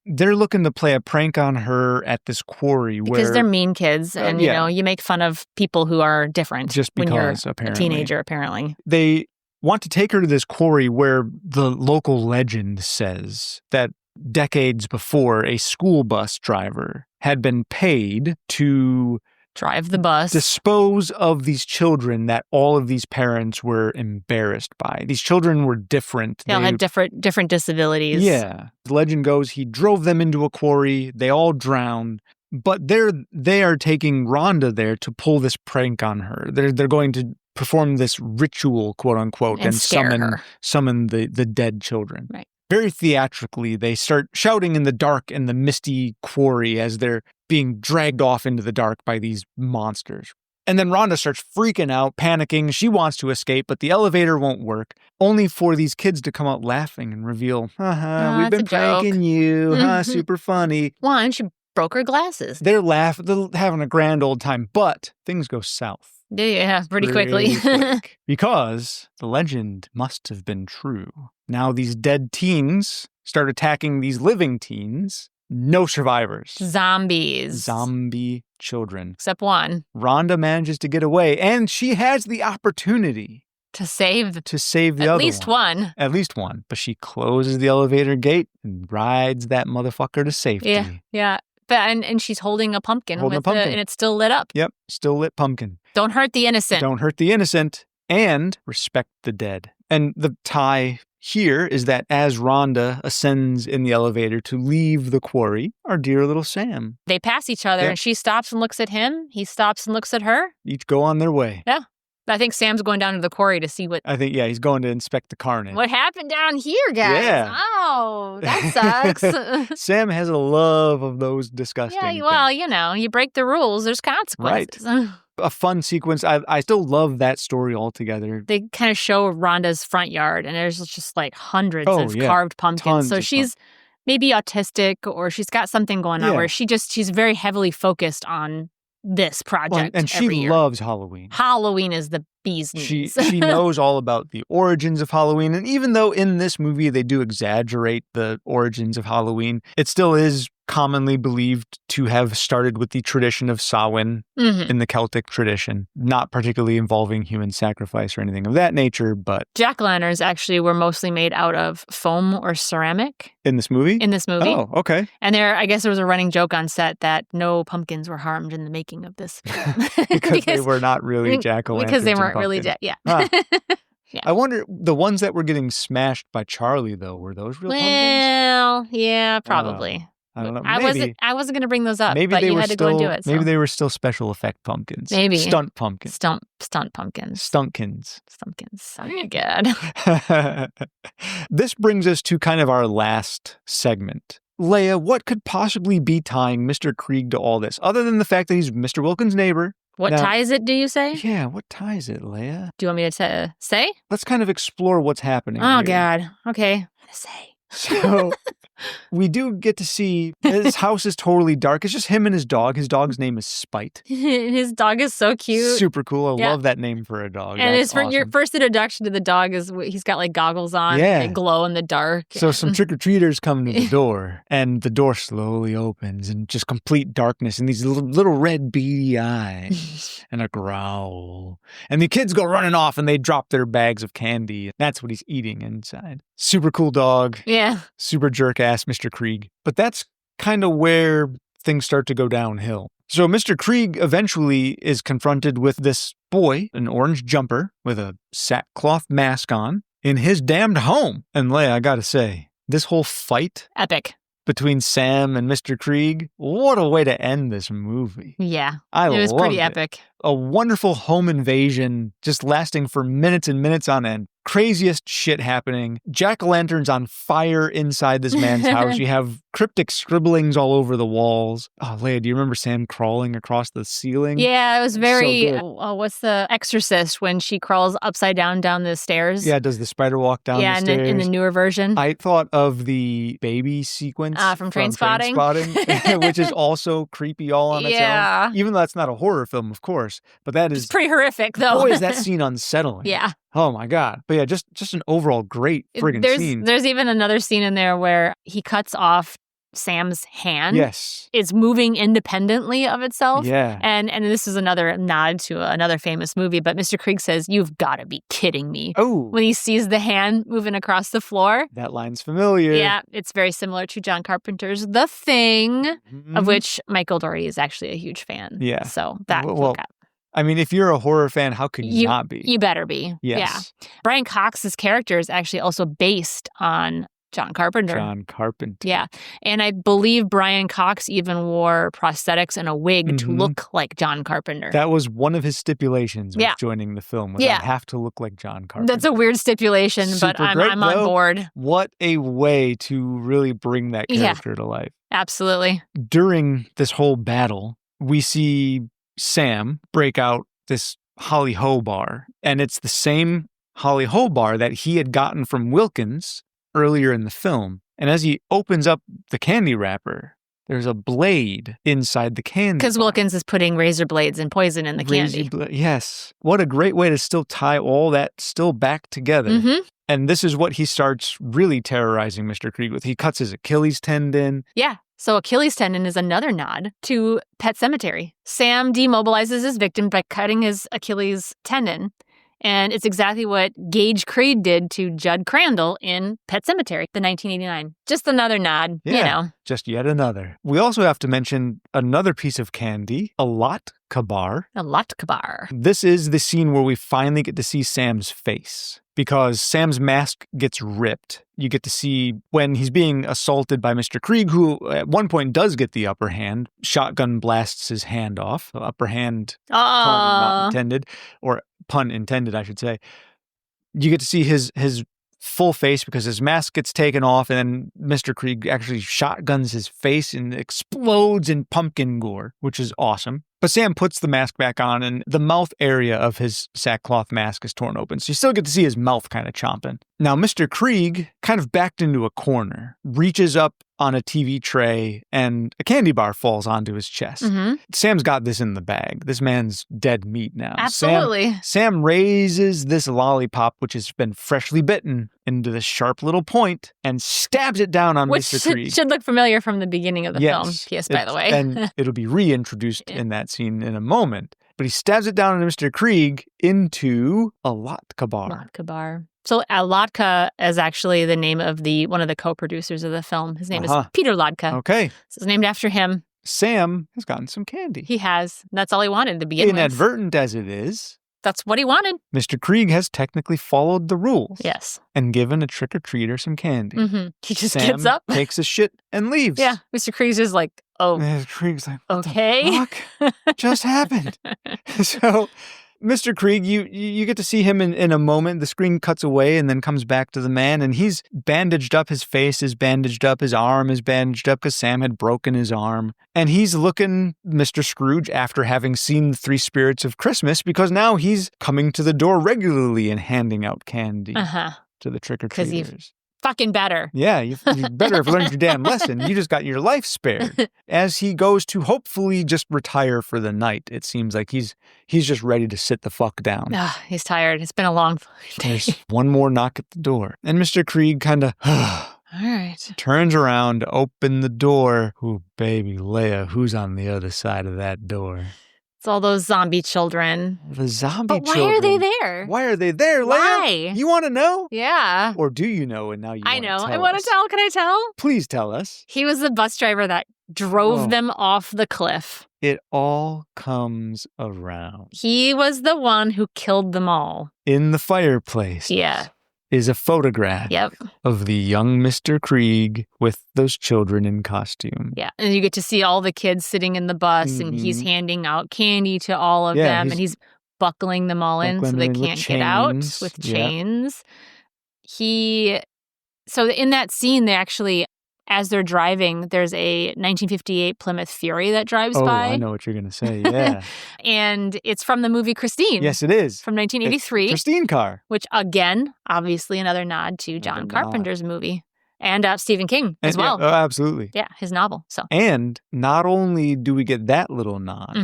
They're looking to play a prank on her at this quarry because they're mean kids, and, you know, you make fun of people who are different just because, when you're apparently. a teenager, apparently. They want to take her to this quarry where the local legend says that decades before, a school bus driver had been paid to drive the bus, dispose of these children that all of these parents were embarrassthey by. These children were different. They all had different disabilities. Yeah. The legend goes he drove them into a quarry. They all drowned. But they are taking Rhonda there to pull this prank on her. They're going to perform this ritual, quote unquote, and summon the dead children. Right. Very theatrically, they start shouting in the dark in the misty quarry as they're being dragged off into the dark by these monsters. And then Rhonda starts freaking out, panicking. She wants to escape, but the elevator won't work, only for these kids to come out laughing and reveal, we've been pranking you, super funny. One, she broke her glasses. They're having a grand old time, but things go south. Yeah, pretty quickly. Because the legend must have been true. Now these dead teens start attacking these living teens. No survivors. Zombies. Zombie children. Except one. Rhonda manages to get away, and she has the opportunity to save the other one. At least one. But she closes the elevator gate and rides that motherfucker to safety. Yeah. But and she's holding a pumpkin, and it's still lit up. Yep, still lit pumpkin. Don't hurt the innocent. Don't hurt the innocent, and respect the dead. And the tie here is that as Rhonda ascends in the elevator to leave the quarry, our dear little Sam. They pass each other, and she stops and looks at him. He stops and looks at her. Each go on their way. Yeah. I think Sam's going down to the quarry to see what... I think, he's going to inspect the carnage. What happened down here, guys? Yeah. Oh, that sucks. Sam has a love of those disgusting things. Well, you break the rules, there's consequences. Right. A fun sequence. I still love that story altogether. They kind of show Rhonda's front yard, and there's just like hundreds of carved pumpkins. So she's maybe autistic, or she's got something going on where she's very heavily focused on this project. And she loves Halloween. Halloween is the bee's knees. She knows all about the origins of Halloween. And even though in this movie they do exaggerate the origins of Halloween, it still is commonly believed to have started with the tradition of Samhain in the Celtic tradition, not particularly involving human sacrifice or anything of that nature, but... Jack-o'-lanterns actually were mostly made out of foam or ceramic. In this movie? In this movie. Oh, okay. And I guess there was a running joke on set that no pumpkins were harmed in the making of this film. because they were not really jack-o'-lanterns. Because they weren't really, yeah. Yeah. I wonder, the ones that were getting smashed by Charlie, though, were those real pumpkins? Well, yeah, probably. I don't know. I wasn't going to bring those up, maybe but they you were had to still, go and do it. So. Maybe they were still special effect pumpkins. Maybe. Stunt pumpkins. Stunt pumpkins. Stuntkins. Stumpkins. Oh, my God. This brings us to kind of our last segment. Leia, what could possibly be tying Mr. Krieg to all this, other than the fact that he's Mr. Wilkins' neighbor? What ties it, do you say? Yeah, what ties it, Leia? Do you want me to say? Let's kind of explore what's happening Oh, here. God. Okay. I'm going to say. So we do get to see his house is totally dark. It's just him and his dog. His dog's name is Spite. His dog is so cute. Super cool. I love that name for a dog. And awesome. Your first introduction to the dog is he's got like goggles on. Yeah. They glow in the dark. So some trick-or-treaters come to the door, and the door slowly opens in just complete darkness and these little red beady eyes and a growl. And the kids go running off and they drop their bags of candy. That's what he's eating inside. Super cool dog. Yeah. Super jerk-ass Mr. Krieg. But that's kind of where things start to go downhill. So Mr. Krieg eventually is confronted with this boy, an orange jumper with a sackcloth mask on, in his damned home. And Leia, I gotta say, this whole fight... Epic. Between Sam and Mr. Krieg, what a way to end this movie. Yeah. It was pretty epic. A wonderful home invasion, just lasting for minutes and minutes on end. Craziest shit happening. Jack-o'-lanterns on fire inside this man's house. You have cryptic scribblings all over the walls. Oh, Leia, do you remember Sam crawling across the ceiling? Yeah, it was very... So what's the Exorcist when she crawls upside down the stairs? Yeah, does the spider walk down the stairs? In the newer version. I thought of the baby sequence from Trainspotting, which is also creepy all on its own. Even though that's not a horror film, of course. But that is... It's pretty horrific, though. Boy, is that scene unsettling. Yeah. Oh, my God. But yeah, just an overall great friggin' scene. There's even another scene in there where he cuts off Sam's hand. Yes. It's moving independently of itself. Yeah. And this is another nod to another famous movie, but Mr. Krieg says, "You've got to be kidding me." Oh. When he sees the hand moving across the floor. That line's familiar. Yeah, it's very similar to John Carpenter's The Thing, of which Michael Dougherty is actually a huge fan. Yeah. So that I mean, if you're a horror fan, how could you not be? You better be. Yes. Yeah. Brian Cox's character is actually also based on John Carpenter. John Carpenter. Yeah. And I believe Brian Cox even wore prosthetics and a wig to look like John Carpenter. That was one of his stipulations with joining the film. I have to look like John Carpenter. That's a weird stipulation, but I'm on board. What a way to really bring that character to life. Absolutely. During this whole battle, we see Sam break out this Holly Ho bar, and it's the same Holly Ho bar that he had gotten from Wilkins earlier in the film. And as he opens up the candy wrapper, there's a blade inside the candy. Because Wilkins is putting razor blades and poison in the candy. Yes. What a great way to still tie all that still back together. Mm-hmm. And this is what he starts really terrorizing Mr. Krieg with. He cuts his Achilles tendon. Yeah. So Achilles tendon is another nod to Pet Sematary. Sam demobilizes his victim by cutting his Achilles tendon. And it's exactly what Gage Creed did to Judd Crandall in Pet Sematary, the 1989. Just another nod, you know. Just yet another. We also have to mention another piece of candy, a lot kabar. A lot kabar. This is the scene where we finally get to see Sam's face. Because Sam's mask gets ripped. You get to see when he's being assaulted by Mr. Krieg, who at one point does get the upper hand. Shotgun blasts his hand off. Upper hand, pun not intended. Or pun intended, I should say. You get to see his full face because his mask gets taken off, and then Mr. Krieg actually shotguns his face and explodes in pumpkin gore, which is awesome. But Sam puts the mask back on, and the mouth area of his sackcloth mask is torn open, so you still get to see his mouth kind of chomping. Now, Mr. Krieg kind of backed into a corner, reaches up on a TV tray and a candy bar falls onto his chest. Mm-hmm. Sam's got this in the bag. This man's dead meat now. Absolutely. Sam raises this lollipop, which has been freshly bitten, into this sharp little point and stabs it down on Mr. Krieg. Which should look familiar from the beginning of the film, P.S. by the way. And it'll be reintroduced in that scene in a moment. But he stabs it down on Mr. Krieg into a latke bar. Latke bar. So Latka is actually the name of one of the co-producers of the film. His name is Peter Latka. Okay. So it's named after him. Sam has gotten some candy. He has. That's all he wanted to begin with. Inadvertent as it is. That's what he wanted. Mr. Krieg has technically followed the rules. Yes. And given a trick-or-treater some candy. Mm-hmm. He just Sam gets up. takes a shit and leaves. Yeah. Mr. Krieg's just like, oh. Mr. Krieg's like, what okay. the fuck just happened? So Mr. Krieg, you get to see him in a moment. The screen cuts away and then comes back to the man, and he's bandaged up. His face is bandaged up. His arm is bandaged up because Sam had broken his arm. And he's looking Mr. Scrooge after having seen the Three Spirits of Christmas, because now he's coming to the door regularly and handing out candy to the trick-or-treaters. Fucking better. Yeah, you better have learned your damn lesson. You just got your life spared. As he goes to hopefully just retire for the night, it seems like he's just ready to sit the fuck down. He's tired. It's been a long day. There's one more knock at the door. And Mr. Krieg kind of all right, turns around to open the door. Ooh, baby Leia, who's on the other side of that door? It's all those zombie children. The zombie children. But why are they there? Why are they there, Leia? Why? You want to know? Yeah. Or do you know and now you want to tell I want to tell. Can I tell? Please tell us. He was the bus driver that drove them off the cliff. It all comes around. He was the one who killed them all. In the fireplace. Yeah. Is a photograph of the young Mr. Krieg with those children in costume. Yeah, and you get to see all the kids sitting in the bus, and he's handing out candy to all of them, and he's buckling them all in so they can't get out with chains. So in that scene, they actually, as they're driving, there's a 1958 Plymouth Fury that drives by. Oh, I know what you're going to say, yeah. And it's from the movie Christine. Yes, it is. From 1983. Christine car. Which, again, obviously another nod to John Carpenter's movie. And Stephen King as well. Yeah, oh, absolutely. Yeah, his novel. So. And not only do we get that little nod,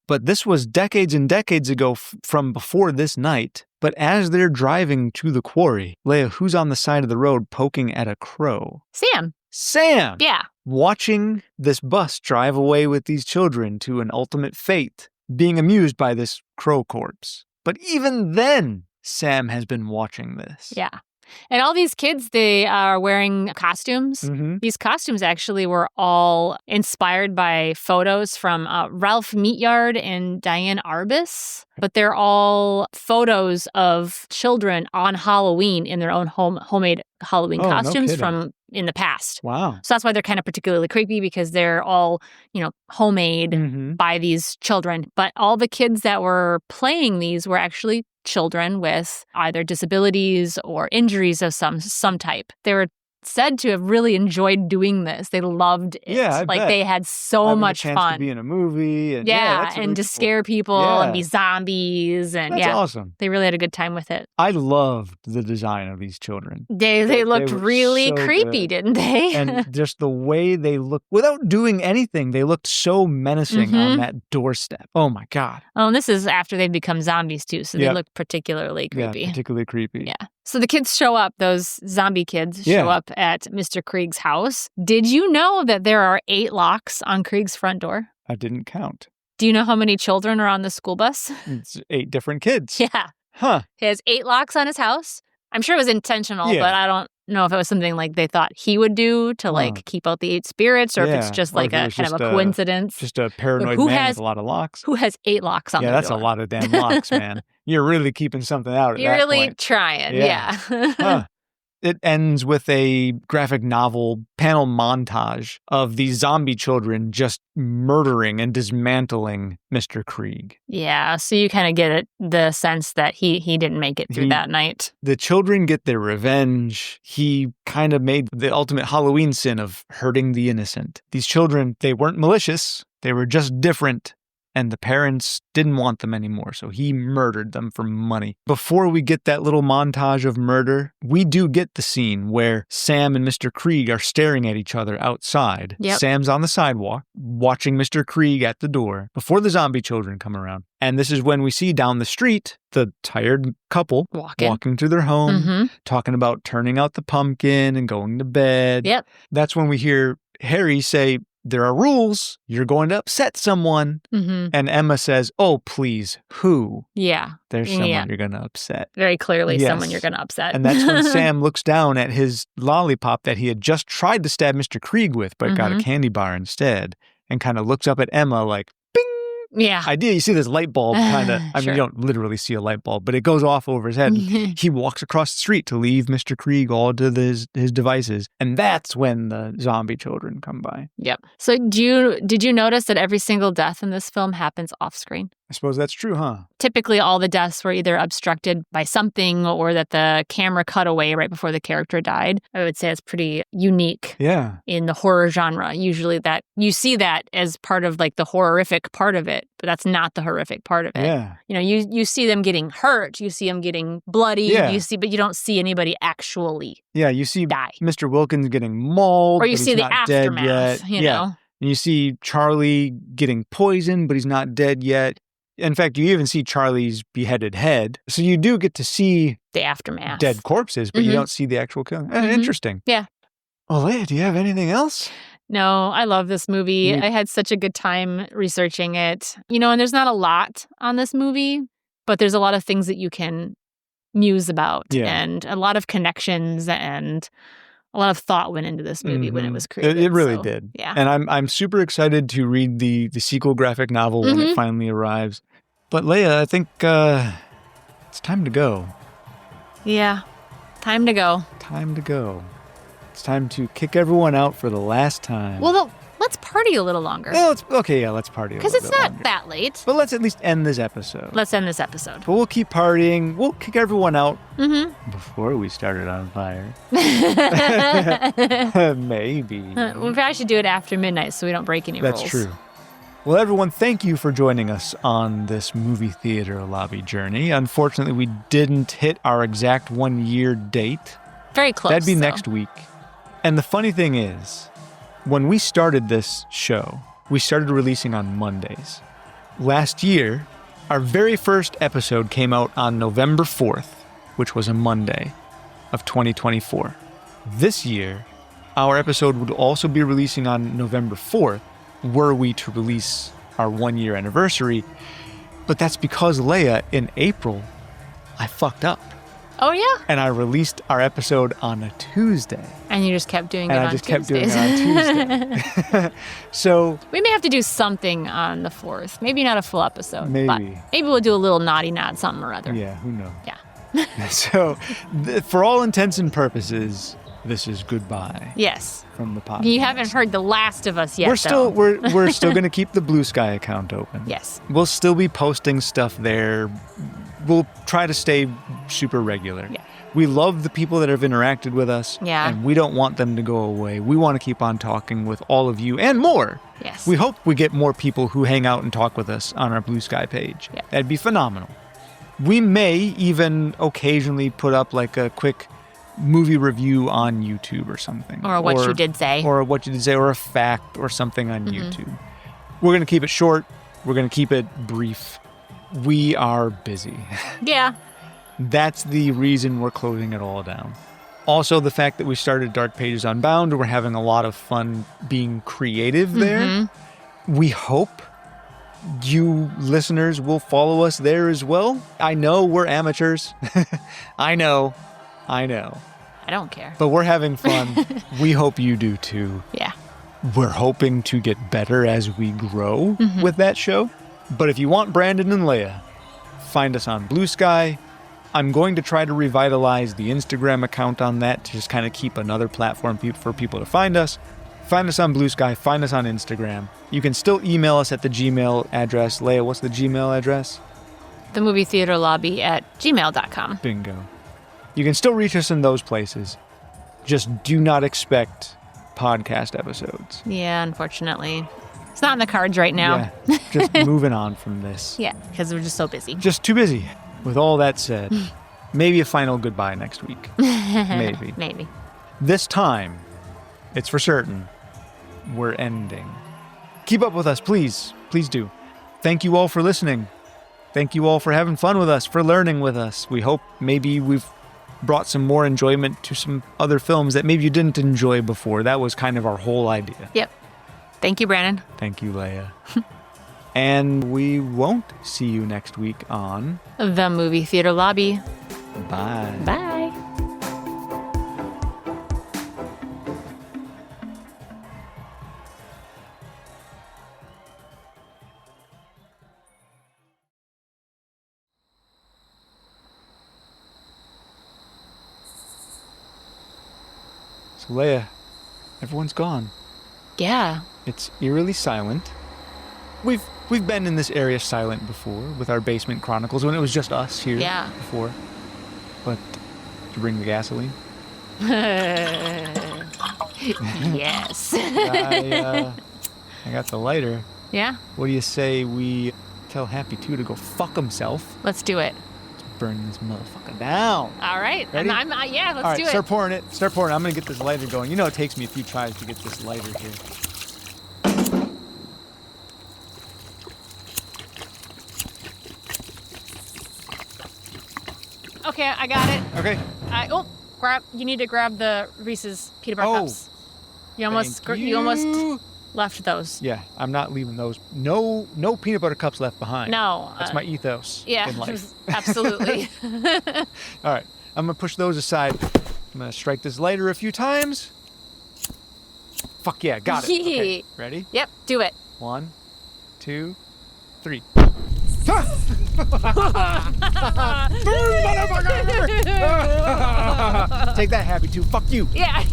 but this was decades and decades ago from before this night. But as they're driving to the quarry, Leia, who's on the side of the road poking at a crow? Sam! Yeah. Watching this bus drive away with these children to an ultimate fate, being amused by this crow corpse. But even then, Sam has been watching this. Yeah. And all these kids, they are wearing costumes. These costumes actually were all inspired by photos from Ralph Meatyard and Diane Arbus. But they're all photos of children on Halloween in their own homemade Halloween costumes from in the past. Wow. So that's why they're kind of particularly creepy, because they're all, homemade by these children. But all the kids that were playing these were actually children with either disabilities or injuries of some type. They were said to have really enjoyed doing this. They loved it. Yeah, I bet. They had so having much a chance fun to be in a movie. And, and really to cool. scare people and be zombies. And that's awesome. They really had a good time with it. I loved the design of these children. They looked really creepy, didn't they? And just the way they looked, without doing anything, they looked so menacing on that doorstep. Oh my God. Oh, and this is after they've become zombies too, so they look particularly creepy. Yeah, particularly creepy. Yeah. So the kids show up, those zombie kids show up at Mr. Krieg's house. Did you know that there are 8 locks on Krieg's front door? I didn't count. Do you know how many children are on the school bus? It's 8 different kids. Yeah. Huh. He has 8 locks on his house. I'm sure it was intentional, but I don't know if it was something like they thought he would do to keep out the 8 spirits, or if it's just like a kind of a coincidence. Just a paranoid man with a lot of locks. Who has 8 locks on the door? Yeah, that's a lot of damn locks, man. You're really keeping something out at You're that really point. trying, Huh. It ends with a graphic novel panel montage of these zombie children just murdering and dismantling Mr. Krieg. Yeah, so you kind of get the sense that he didn't make it through that night. The children get their revenge. He kind of made the ultimate Halloween sin of hurting the innocent. These children, they weren't malicious. They were just different. and the parents didn't want them anymore, so he murdered them for money. Before we get that little montage of murder, we do get the scene where Sam and Mr. Krieg are staring at each other outside. Yep. Sam's on the sidewalk, watching Mr. Krieg at the door before the zombie children come around. And this is when we see down the street the tired couple walking to their home, talking about turning out the pumpkin and going to bed. Yep. That's when we hear Harry say, there are rules. You're going to upset someone. And Emma says, oh, please, who? Yeah. There's someone you're going to upset. Very clearly someone you're going to upset. And that's when Sam looks down at his lollipop that he had just tried to stab Mr. Krieg with, but got a candy bar instead, and kind of looks up at Emma like, bing! Yeah. Idea. You see this light bulb kind of, I mean, you don't literally see a light bulb, but it goes off over his head. He walks across the street to leave Mr. Krieg all to his devices. And that's when the zombie children come by. Yep. So did you notice that every single death in this film happens off screen? I suppose that's true, huh? Typically, all the deaths were either obstructed by something or that the camera cut away right before the character died. I would say it's pretty unique in the horror genre. Usually that you see that as part of like the horrific part of it, but that's not the horrific part of it. Yeah. You know, you see them getting hurt, you see them getting bloody, but you don't see anybody actually you see die. Mr. Wilkins getting mauled, or you but see he's the not dead aftermath, yet. you know. And you see Charlie getting poisoned, but he's not dead yet. In fact, you even see Charlie's beheaded head. So you do get to see the aftermath. Dead corpses, but you don't see the actual killing. Interesting. Yeah. Well, Leia, do you have anything else? No, I love this movie. I had such a good time researching it. You know, and there's not a lot on this movie, but there's a lot of things that you can muse about and a lot of connections, and a lot of thought went into this movie when it was created. It really did. Yeah. And I'm super excited to read the sequel graphic novel when it finally arrives. But Leia, I think it's time to go. Yeah. Time to go. Time to go. It's time to kick everyone out for the last time. Well, let's party a little longer. Well, let's party a little bit longer. Because it's not that late. But let's at least end this episode. Let's end this episode. But we'll keep partying. We'll kick everyone out before we start it on fire. Maybe. We probably should do it after midnight so we don't break any rules. That's true. Well, everyone, thank you for joining us on this movie theater lobby journey. Unfortunately, we didn't hit our exact 1 year date. Very close. That'd be next week. And the funny thing is, when we started this show, we started releasing on Mondays. Last year, our very first episode came out on November 4th, which was a Monday of 2024. This year, our episode would also be releasing on November 4th, were we to release our 1 year anniversary. But that's because, Leia, in April, I fucked up. Oh, yeah? And I released our episode on a Tuesday. And you just kept doing it on Tuesdays. And I just kept doing it on Tuesday. So we may have to do something on the 4th. Maybe not a full episode. Maybe. But maybe we'll do a little naughty nod, something or other. Yeah, who knows? Yeah. So, for all intents and purposes, this is goodbye. Yes. From the podcast. You haven't heard The Last of Us yet, we're still going to keep the Blue Sky account open. Yes. We'll still be posting stuff there. We'll try to stay super regular. Yeah. We love the people that have interacted with us. Yeah. And we don't want them to go away. We want to keep on talking with all of you and more. Yes. We hope we get more people who hang out and talk with us on our Blue Sky page. Yeah. That'd be phenomenal. We may even occasionally put up like a quick movie review on YouTube or something. Or what you did say. Or what you did say, or a fact or something on YouTube. We're going to keep it short. We're going to keep it brief. We are busy. Yeah. That's the reason we're closing it all down. Also, the fact that we started Dark Pages Unbound, we're having a lot of fun being creative there. We hope you listeners will follow us there as well. I know we're amateurs. I know. I don't care. But we're having fun. We hope you do too. Yeah. We're hoping to get better as we grow with that show. But if you want Brandon and Leia, find us on Blue Sky. I'm going to try to revitalize the Instagram account on that to just kind of keep another platform for people to find us. Find us on Blue Sky. Find us on Instagram. You can still email us at the Gmail address. Leia, what's the Gmail address? themovietheaterlobby@gmail.com. Bingo. You can still reach us in those places. Just do not expect podcast episodes. Yeah, unfortunately. It's not in the cards right now. Yeah, just moving on from this. Yeah, because we're just so busy. Just too busy. With all that said, maybe a final goodbye next week. Maybe. Maybe. This time, it's for certain, we're ending. Keep up with us, please. Please do. Thank you all for listening. Thank you all for having fun with us, for learning with us. We hope maybe we've brought some more enjoyment to some other films that maybe you didn't enjoy before. That was kind of our whole idea. Yep. Thank you, Brandon. Thank you, Leia. And we won't see you next week on The Movie Theater Lobby. Bye. Bye. So Leia, everyone's gone. Yeah. It's eerily silent. We've been in this area silent before with our Basement Chronicles when it was just us here before. But did you bring the gasoline? Yes. I got the lighter. Yeah? What do you say we tell Happy 2 to go fuck himself? Let's do it. Let's burn this motherfucker down. All right. Ready? Yeah, let's All right, do it. start pouring it. Start pouring it. I'm going to get this lighter going. You know it takes me a few tries to get this lighter here. Okay, I got it. Okay. You need to grab the Reese's peanut butter cups. You almost left those. Yeah, I'm not leaving those. No peanut butter cups left behind. No. That's my ethos in life. Absolutely. All right, I'm going to push those aside. I'm going to strike this lighter a few times. Fuck yeah, got it. Okay, ready? Yep, do it. 1, 2, 3. Take that, Happy 2. Fuck you. Yeah.